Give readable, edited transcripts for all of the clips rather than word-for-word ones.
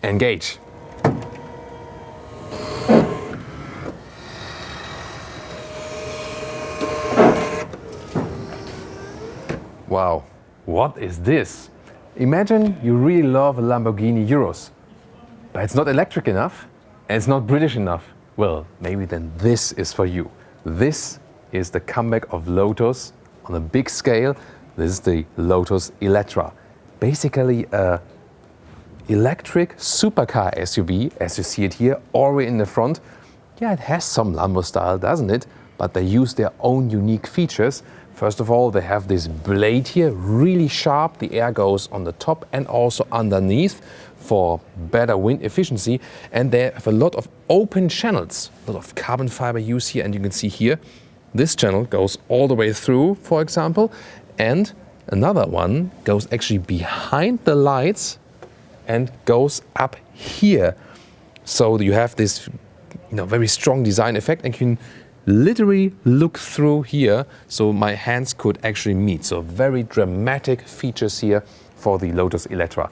engage. Wow, what is this? Imagine you really love a Lamborghini Urus, but it's not electric enough and it's not British enough. Well, maybe then this is for you. This is the comeback of Lotus on a big scale. This is the Lotus Eletre. Basically a electric supercar SUV, as you see it here, already in the front. Yeah, it has some Lambo style, doesn't it? But they use their own unique features. First of all, they have this blade here, really sharp. The air goes on the top and also underneath for better wind efficiency. And they have a lot of open channels, a lot of carbon fiber use here. And you can see here, this channel goes all the way through, for example. And another one goes actually behind the lights and goes up here. So you have this very strong design effect, and you can literally look through here, so my hands could actually meet. So very dramatic features here for the Lotus Eletre.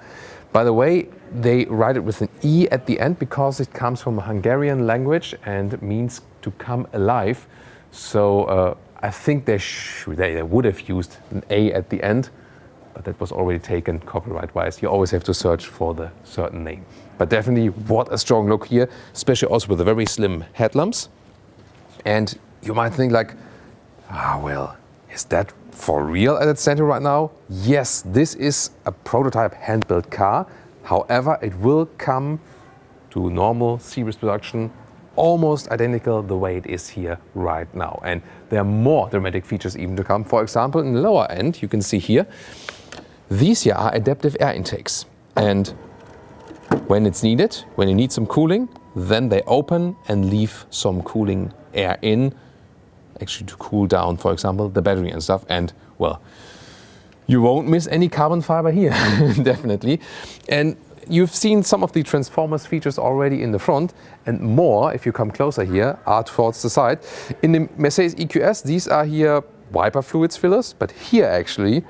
By the way, they write it with an E at the end because it comes from a Hungarian language and means to come alive. So I think they would have used an A at the end, but that was already taken copyright-wise. You always have to search for the certain name. But definitely, what a strong look here, especially also with the very slim headlamps. And you might think like, well, is that for real at its center right now? Yes, this is a prototype hand-built car. However, it will come to normal series production almost identical the way it is here right now. And there are more dramatic features even to come. For example, in the lower end, you can see here, these here are adaptive air intakes. And when it's needed, when you need some cooling, then they open and leave some cooling air in, actually to cool down, for example, the battery and stuff. And well, you won't miss any carbon fiber here, definitely. And you've seen some of the Transformers features already in the front, and more, if you come closer here, are towards the side. In the Mercedes EQS, these are here wiper fluids fillers, but here actually,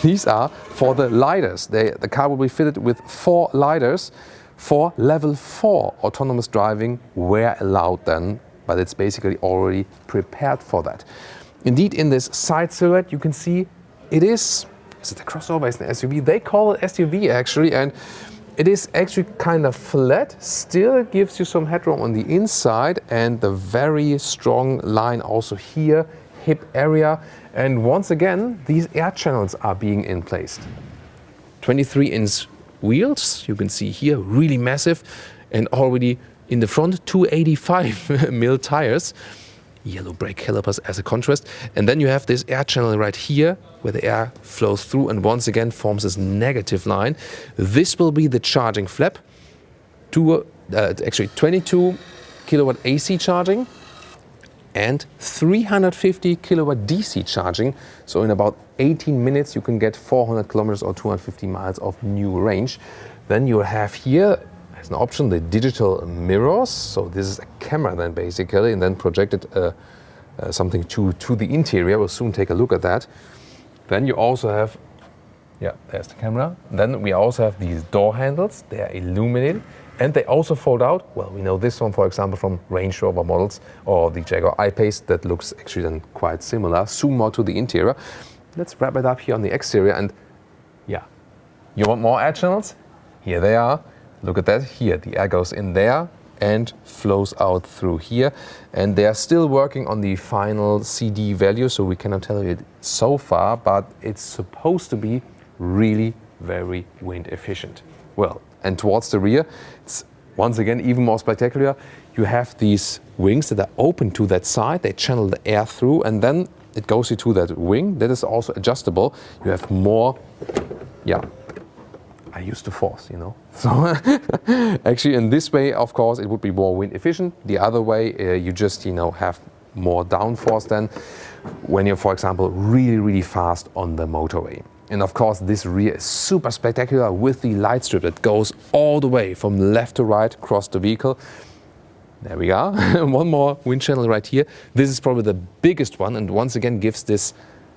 these are for the LIDARs. The car will be fitted with 4 LIDARs for level 4 autonomous driving where allowed then, but it's basically already prepared for that. Indeed, in this side silhouette, you can see it is it a crossover? It's an SUV. They call it SUV actually, and it is actually kind of flat, still gives you some headroom on the inside, and the very strong line also here, hip area. And once again, these air channels are being in place. 23-inch wheels, you can see here, really massive, and already in the front 285mm tires, yellow brake calipers as a contrast, and then you have this air channel right here where the air flows through and once again forms this negative line. This will be the charging flap, actually 22 kilowatt AC charging and 350 kilowatt DC charging. So in about 18 minutes you can get 400 kilometers or 250 miles of new range. Then you have here as an option the digital mirrors. So this is a camera then basically, and then projected something to the interior. We'll soon take a look at that. Then you also have, there's the camera. Then we also have these door handles. They are illuminated. And they also fold out. Well, we know this one, for example, from Range Rover models or the Jaguar I-Pace. That looks actually then quite similar. Zoom more to the interior. Let's wrap it up here on the exterior. And you want more air channels? Here they are. Look at that. Here, the air goes in there and flows out through here. And they are still working on the final CD value, so we cannot tell you it so far, but it's supposed to be really very wind efficient. Well, and towards the rear, it's once again even more spectacular. You have these wings that are open to that side. They channel the air through, and then it goes into that wing. That is also adjustable. You have more, I use the force, So actually in this way, of course, it would be more wind efficient. The other way, you just, have more downforce than when you're, for example, really, really fast on the motorway. And of course, this rear is super spectacular with the light strip that goes all the way from left to right across the vehicle. There we are. One more wind channel right here. This is probably the biggest one, and once again gives this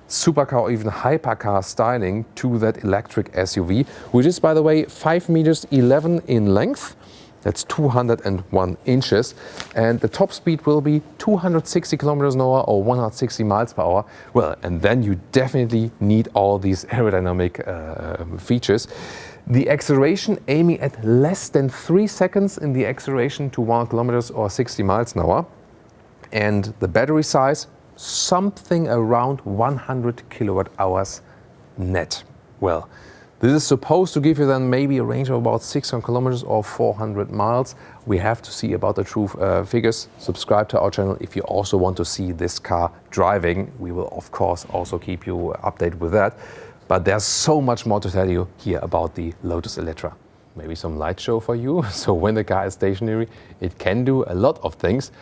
supercar or even hypercar styling to that electric SUV, which is, by the way, 5 meters 11 in length. That's 201 inches. And the top speed will be 260 kilometers an hour or 160 miles per hour. Well, and then you definitely need all these aerodynamic features. The acceleration aiming at less than 3 seconds in the acceleration to 1 kilometers or 60 miles an hour. And the battery size, something around 100 kilowatt hours net. Well, this is supposed to give you then maybe a range of about 600 kilometers or 400 miles. We have to see about the true figures. Subscribe to our channel if you also want to see this car driving. We will of course also keep you updated with that. But there's so much more to tell you here about the Lotus Eletre. Maybe some light show for you. So when the car is stationary, it can do a lot of things.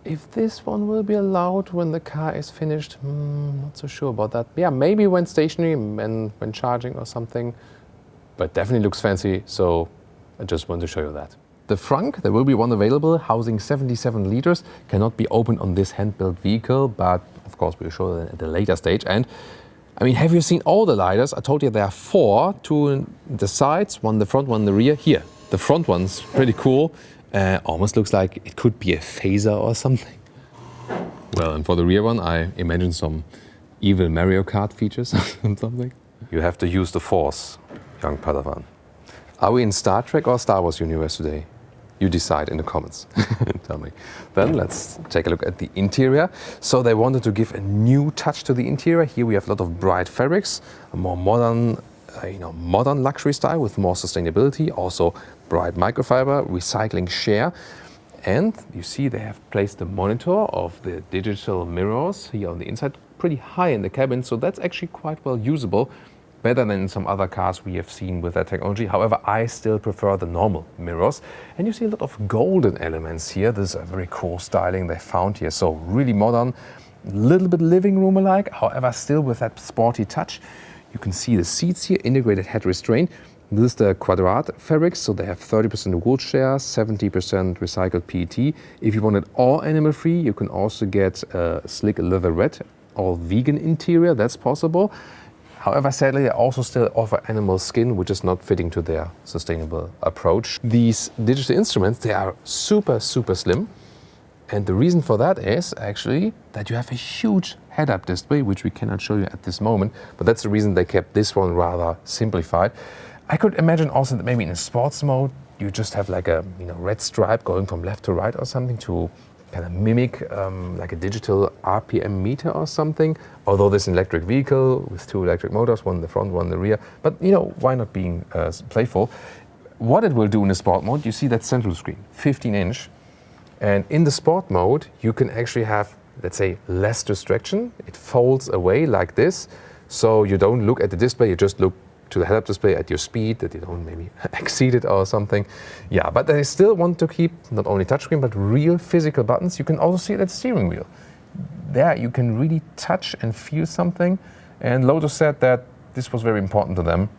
If this one will be allowed when the car is finished, not so sure about that. Yeah, maybe when stationary and when charging or something, but definitely looks fancy, so I just want to show you that. The Frunk, there will be one available, housing 77 liters, cannot be opened on this hand-built vehicle, but of course we'll show that at a later stage. And I mean, have you seen all the LIDARs? I told you there are 4, 2 in the sides, 1 in the front, 1 in the rear. Here, the front one's pretty cool. Almost looks like it could be a phaser or something. Well, and for the rear one, I imagine some evil Mario Kart features or something. You have to use the force, young Padawan. Are we in Star Trek or Star Wars universe today? You decide in the comments. Tell me. Then let's take a look at the interior. So they wanted to give a new touch to the interior. Here we have a lot of bright fabrics, a more modern modern luxury style with more sustainability, also bright microfiber, recycling share. And you see they have placed the monitor of the digital mirrors here on the inside pretty high in the cabin, so that's actually quite well usable, better than in some other cars we have seen with that technology. However, I still prefer the normal mirrors. And you see a lot of golden elements here. This is a very cool styling they found here, so really modern, a little bit living room-alike, however still with that sporty touch. You can see the seats here, integrated head restraint. This is the quadrat fabrics, so they have 30% wool share, 70% recycled PET. If you want it all animal-free, you can also get a slick leatherette, all vegan interior, that's possible. However, sadly, they also still offer animal skin, which is not fitting to their sustainable approach. These digital instruments, they are super, super slim. And the reason for that is actually that you have a huge head-up display, which we cannot show you at this moment, but that's the reason they kept this one rather simplified. I could imagine also that maybe in a sports mode, you just have like a red stripe going from left to right or something to kind of mimic like a digital RPM meter or something. Although this is an electric vehicle with 2 electric motors, 1 in the front, 1 in the rear. But why not being playful? What it will do in the sport mode, you see that central screen, 15-inch. And in the sport mode, you can actually have, let's say, less distraction. It folds away like this. So you don't look at the display, you just look to the head-up display at your speed, that you don't maybe exceed it or something. Yeah, but they still want to keep not only touchscreen, but real physical buttons. You can also see it at the steering wheel. There you can really touch and feel something. And Lotus said that this was very important to them.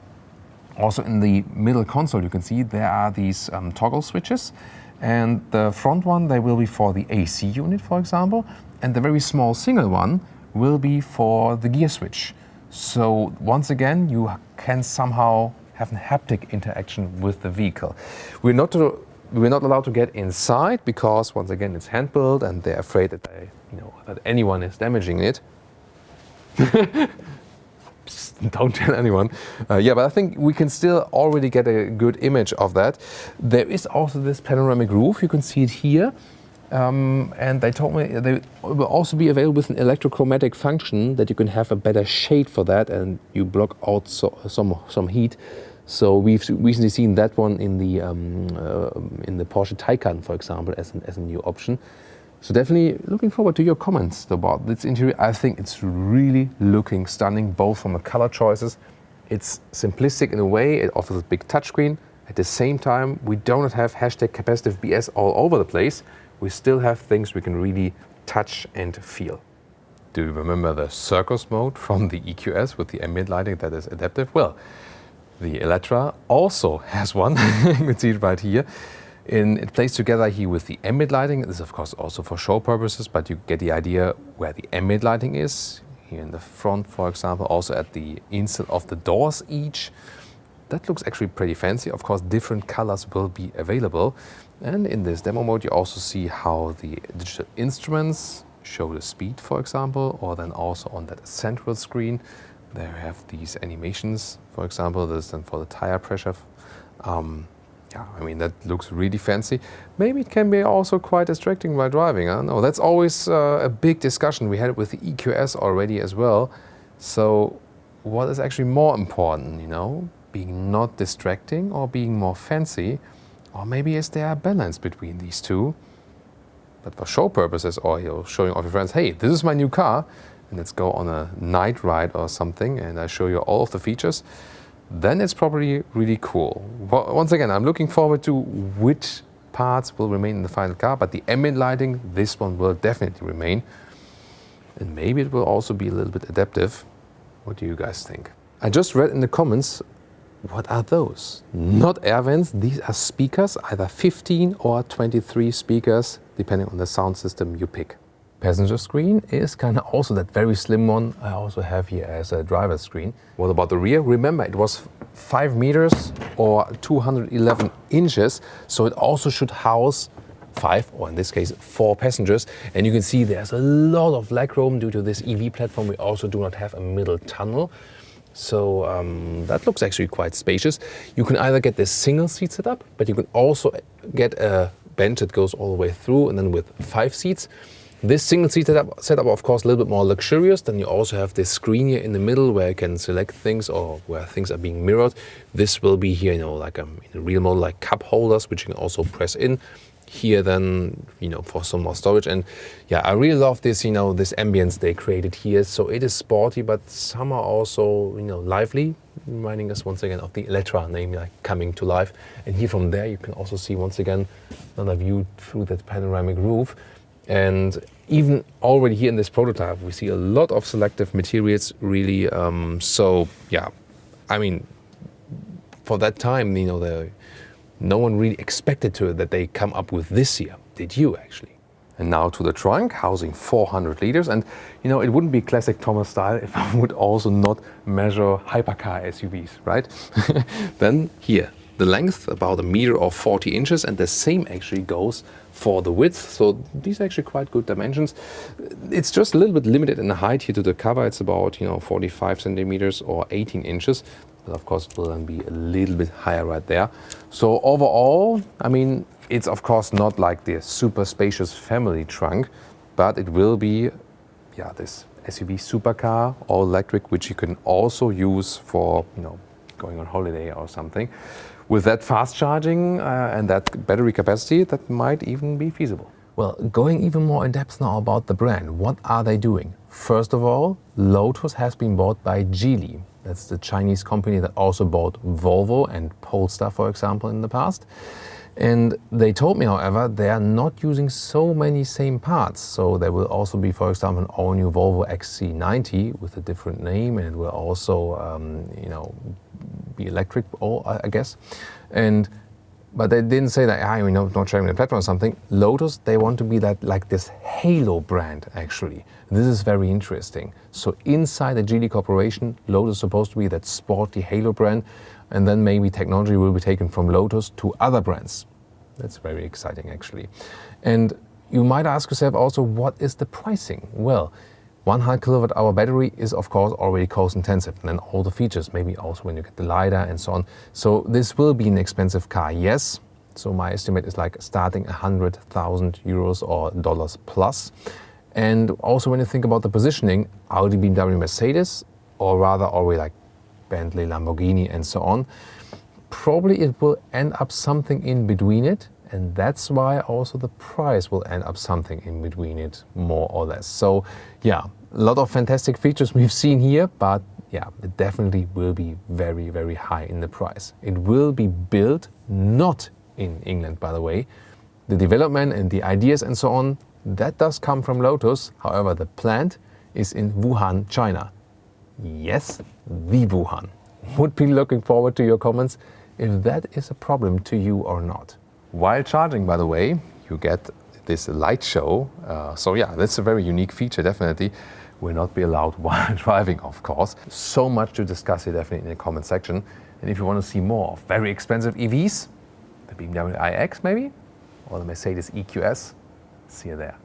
Also in the middle console, you can see there are these toggle switches. And the front one, they will be for the AC unit, for example. And the very small single one will be for the gear switch. So once again, you can somehow have a haptic interaction with the vehicle. We're not allowed to get inside because once again, it's hand-built and they're afraid that that anyone is damaging it. Don't tell anyone. Yeah, but I think we can still already get a good image of that. There is also this panoramic roof. You can see it here. And they told me they will also be available with an electrochromatic function that you can have a better shade for that and you block out some heat. So we've recently seen that one in the Porsche Taycan, for example, as a new option. So definitely looking forward to your comments about this interior. I think it's really looking stunning, both from the color choices. It's simplistic in a way, it offers a big touchscreen. At the same time, we don't have hashtag capacitive BS all over the place. We still have things we can really touch and feel. Do you remember the circus mode from the EQS with the ambient lighting that is adaptive? Well, the Eletra also has one. You can see it right here. It plays together here with the ambient lighting. This is of course also for show purposes, but you get the idea where the ambient lighting is. here in the front, for example, also at the inside of the doors each. That looks actually pretty fancy. Of course, different colors will be available. And in this demo mode, you also see how the digital instruments show the speed, for example, or then also on that central screen, there you have these animations, for example, this is then for the tire pressure. Yeah, I mean, that looks really fancy. Maybe it can be also quite distracting while driving. I don't know. That's always a big discussion. We had it with the EQS already as well. So what is actually more important, you know? Being not distracting or being more fancy? Or maybe is there a balance between these two? But for show purposes, or you're showing off your friends, hey, this is my new car, and let's go on a night ride or something, and I show you all of the features, then it's probably really cool. Once again, I'm looking forward to which parts will remain in the final car, but the ambient lighting, this one will definitely remain. And maybe it will also be a little bit adaptive. What do you guys think? I just read in the comments, what are those? Not air vents, these are speakers, either 15 or 23 speakers, depending on the sound system you pick. Passenger screen is kind of also that very slim one I also have here as a driver's screen. What about the rear? Remember, it was 5 meters or 211 inches, so it also should house 5, or in this case 4 passengers. And you can see there's a lot of legroom due to this EV platform. We also do not have a middle tunnel. So that looks actually quite spacious. You can either get this single seat setup, but you can also get a bench that goes all the way through, and then with 5 seats. This single seat setup, of course, a little bit more luxurious. Then you also have this screen here in the middle where you can select things or where things are being mirrored. This will be here, you know, like in a real model, like cup holders, which you can also press in. Here then, you know, for some more storage. And yeah, I really love this, you know, this ambience they created here. So it is sporty, but some are also, you know, lively, reminding us once again of the Eletra name, like coming to life. And here from there, you can also see once again another view through that panoramic roof. And even already here in this prototype, we see a lot of selective materials, really. So yeah, I mean, for that time, you know, no one really expected that they come up with this here. Did you actually? And now to the trunk, housing 400 liters. And you know, it wouldn't be classic Thomas style if I would also not measure hypercar SUVs, right? Then here, the length about 1 meter or 40 inches, and the same actually goes for the width. So these are actually quite good dimensions. It's just a little bit limited in the height here to the cover. It's about, you know, 45 centimeters or 18 inches. But of course, it will then be a little bit higher right there. So overall, I mean, it's of course not like the super spacious family trunk, but it will be, yeah, this SUV supercar, all electric, which you can also use for, you know, going on holiday or something. With that fast charging and that battery capacity, that might even be feasible. Well, going even more in depth now about the brand, what are they doing? First of all, Lotus has been bought by Geely. That's the Chinese company that also bought Volvo and Polestar, for example, in the past. And they told me, however, they are not using so many same parts. So there will also be, for example, an all-new Volvo XC90 with a different name, and it will also, you know, be electric, I guess. But they didn't say that, you know, not sharing the platform or something. Lotus, they want to be that, like this halo brand, actually. This is very interesting. So inside the Geely Corporation, Lotus is supposed to be that sporty halo brand, and then maybe technology will be taken from Lotus to other brands. That's very exciting, actually. And you might ask yourself also, what is the pricing? Well, 100 kilowatt hour battery is of course already cost intensive, and then all the features, maybe also when you get the LIDAR and so on. So this will be an expensive car, yes. So my estimate is like starting 100,000 euros or dollars plus. And also when you think about the positioning, Audi, BMW, Mercedes, or rather already like Bentley, Lamborghini and so on, probably it will end up something in between it. And that's why also the price will end up something in between it, more or less. So yeah, a lot of fantastic features we've seen here, but yeah, it definitely will be very, very high in the price. It will be built not in England, by the way. The development and the ideas and so on, that does come from Lotus. However, the plant is in Wuhan, China. Yes, the Wuhan. Would be looking forward to your comments if that is a problem to you or not. While charging, by the way, you get this light show. So yeah, that's a very unique feature, definitely, will not be allowed while driving, of course. So much to discuss here definitely in the comment section. And if you want to see more of very expensive EVs, the BMW iX maybe, or the Mercedes EQS, see you there.